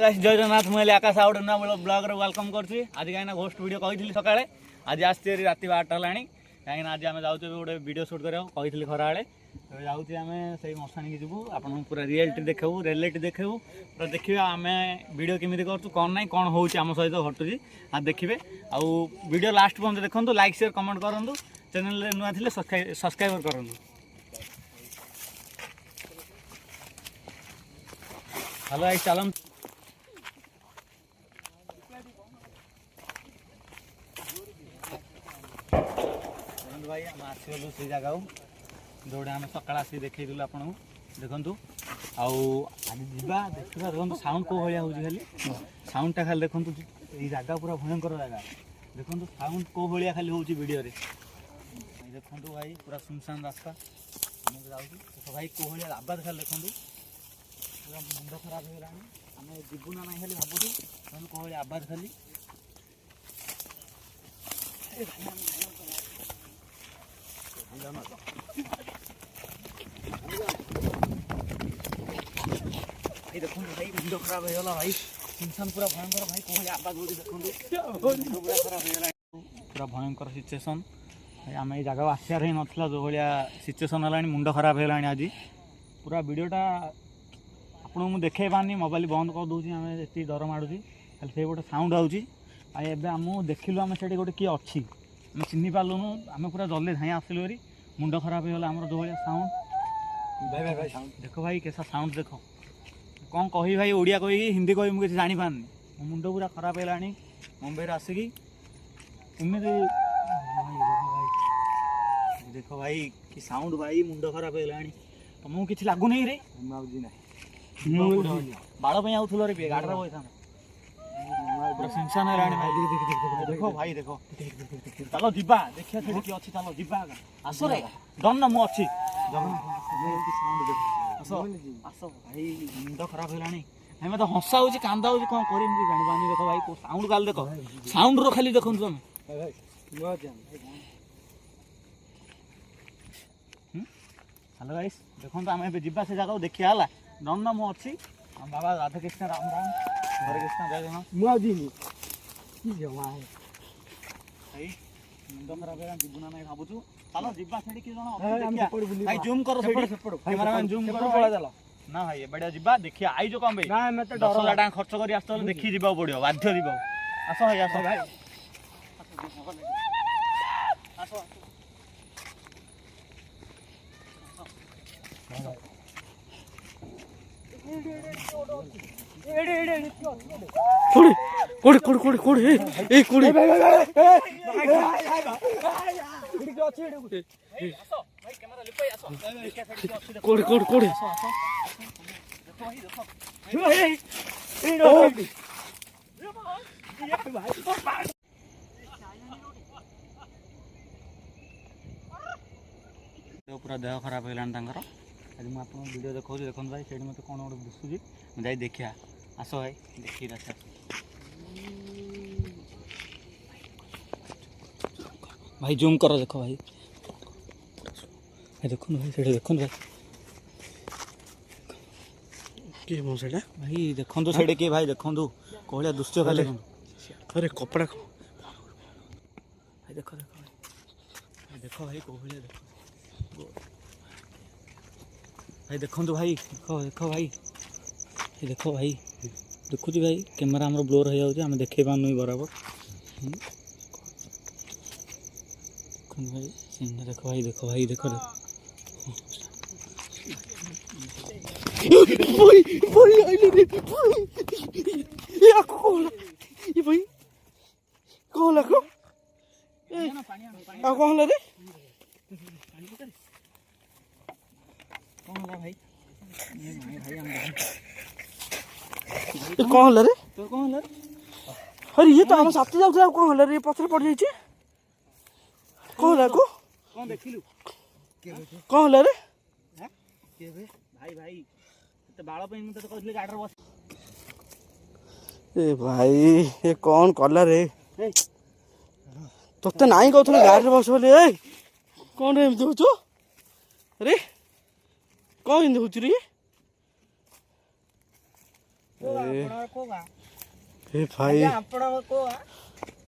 Guys जय जगन्नाथ मुझे आकाश out ना ब्लॉग रे वेलकम करछि। आज कहीं घोस्ट वीडियो कही सकाळे आज आसती रात 8टा हेलाणी कहीं आज आम जाऊँ गोटे वीडियो शूट करा कही खरा बेले जाऊँ आम से मशाणी की जीवु आप पूरा रियलिटी देखू रियलिटी देखू पूरा देखिए आम वीडियो केमी करूँ कौन ना कौन हो सहित घटुची आज देखिए आउ वीडियो लास्ट पर्यंत देखूँ लाइक शेयर कमेंट करूँ चैनल नुआ थे सब्सक्राइब करूँ। हेलो भाई चलम भाई आम आसगलु से जगह जोड़ा आम सका देखल आपन देखु आज जा देखा देखो साउंड कौ भाया हो खाली साउंडटा खाली देखो ये जगह पूरा भयंकर जगह देखो साउंड कौ भाया खाली हो वीडियो देखो भाई पूरा सुनसान रास्ता आम जाऊँ भाई कौ भाया आवाज खाली देखो पूरा मुंड खराब हो गलानी आम जीवु ना ना खाली भावुँ कौ भाई आवाज खाली भाई देखो भाई मुंड खराब हो गला भाई सुनसान पूरा भयंकर भाई कौ भाई आवाज बोली देखो पूरा खराब हो गला पूरा भयंकर सिचुएसन भाई आम ये जगह आसार ही नाला जो भाया सिचुएसन है मुंड खराब हो गला आज पूरा वीडियोटा आपको मुझे देखे पानी मोबाइल बंद कर दूसरी आम ये डर माड़ुची खाली से गोटे साउंड आऊँगी आम देखिलु आम से गोटे किए अच्छी आम चिन्ह पार्लुनु आम पूरा जल्दी धाई आसलु भारी मुंड खराब हो गला आम जो भाया साउंड देख भाई कैसा साउंड देख कौन कही भाई ओडिया कही हिंदी कही मुझे जानी पारनी मो मुंड पूरा खराब है मुंबई आसिकी एमती देख भाई कि साउंड भाई मुंड खराब है तुमको किसी लगुन रे बाड़ आउल रे गाड़ी बही था पूरा सुनसान है देखो भाई देखो चलो जीवा देखिए से किए अच्छी चलो जीवा आस रे डन मु अच्छी आस आस भाई मुंड खराब है हमें तो हसा हो कांदा हो कौन कर जानी देख भाई साउंड काल देख साउंड रो खाली देखु तुम हेलो गाइस देखो आम ए जा से जगह देखिए है डन मु अच्छी बाबा राधा कृष्ण राम राम हरे कृष्ण जय जगन्नाथ भाई मुंड खराब है जीवन ना भावुँ चलो जीवा से भाई जूम करो कैमरामैन जूम करो चलो ना भाई बढ़िया जीवा देखिए आई जो कम भाई 10,000 टाँग खर्च कर आस देखी जा पड़ो बाध्य जीव आस भाई आस भाई आस कोड़े कोड़े कोड़े कोड़े ए कोड़े कोड़े कोड़े कोड़े पूरा देह खराब हो गलानी आज मुझे वीडियो देखा देखो भाई से मत कौन गोटे दिशुची मुझे देखिया आस भाई देखिए रास्ता भाई जूम करो देखो भाई देखो भाई से देखो भाई किए भाई देखो तो से किए भाई देखो कौन दृश्य खाली अरे कपड़ा भाई देखो देखो भाई कौ भाई देखो भाई देखो भाई देखो देखो भाई देखो भाई देखुची भाई कैमेरा आम ब्लोर हो जाए आम देखे पार्नु बराबर देखो भाई देखो भाई देखो कौन लगो कौन रे कौन भाई कौन रे तो कौन अरे ये तो आम साथी जाऊ कौन रे पथर पड़ जाइए कौन को कौन देखिलु कौन रे भाई भाई तो बाल पे तो कहली गाड़ी बस ए भाई ये कौन कला रे तो नाई कहते गाड़ी बस बोले कौन एमती हो अरे कौन एमती हो रे କୋଉ ଆପଣଙ୍କର କୋଉ ଗାଁ? ଏ ଭାଇ ଆପଣଙ୍କର କୋଉ ଗାଁ?